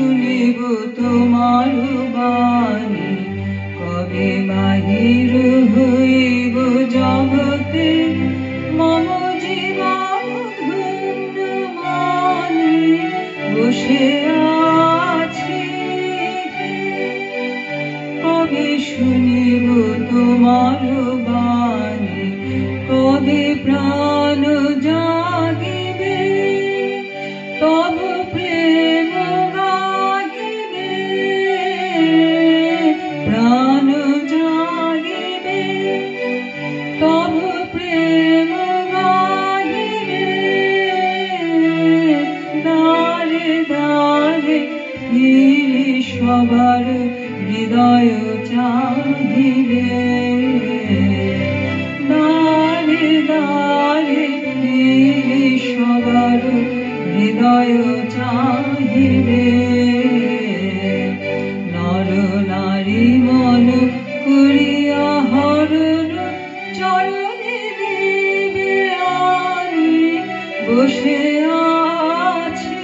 শুনিব তোমার বাণী, কবে বাহির হইব জগতে মম জীবন ধন্য মানি বসে আছি। কবে শুনিব তোমার বাণী, কবে প্রাণ জাগিবে তব প্রেম গাহিবে, প্রাণ জাগিবে তব প্রেম গাহিবে। দ্বারে দ্বারে ফিরি সবার হৃদয় চাহিবে, দ্বারে দ্বারে ফিরি সবার হৃদয় চাহিবে। নর নারী মন করিয়া হরণ চরণে দিবে আনি বসে আছি।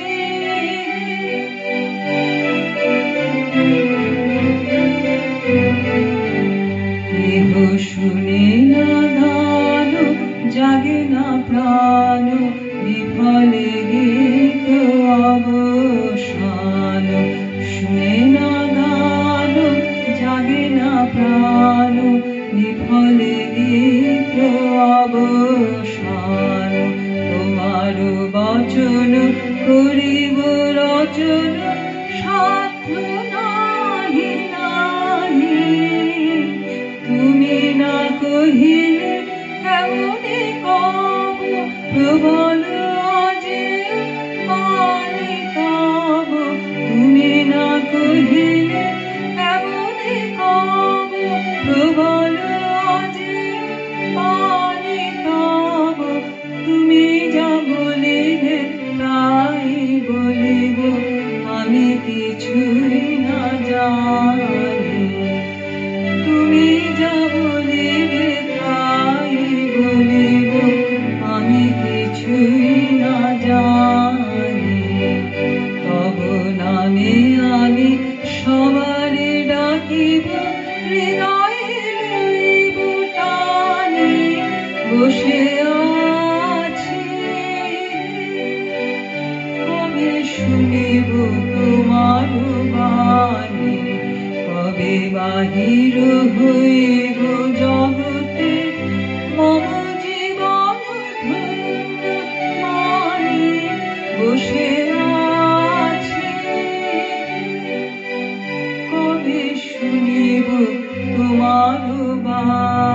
কেহ শুনে না গান, জাগে না প্রাণ, বিফলে গীত অবসান। শুনে না গান, জাগে না প্রাণ, বিফলে গীত অবসান। তোমার বচন করিব রচন, সাধ্য নাহি নাহি। তুমি না কহিলে কেমনে কব, প্রবল আজে পানি তব। তুমি না কহিলে কেমনে কব, প্রবল আজে পানি তব। তুমি যা বলিবে তাই বলিব, আমি কিছুই না জানি। তুমি যা বলিবে তাই বলিব, আমি কিছুই না জানি। তব নামে আমি সবারে ডাকিব, হৃদয়ে লইব টানি বসে আছি। কবে শুনিব তোমার বাণী, কবে বাহির হইব জগতে মম জীবন ধন্য মানি বসে আছি। কবে শুনিব তোমার বাণী।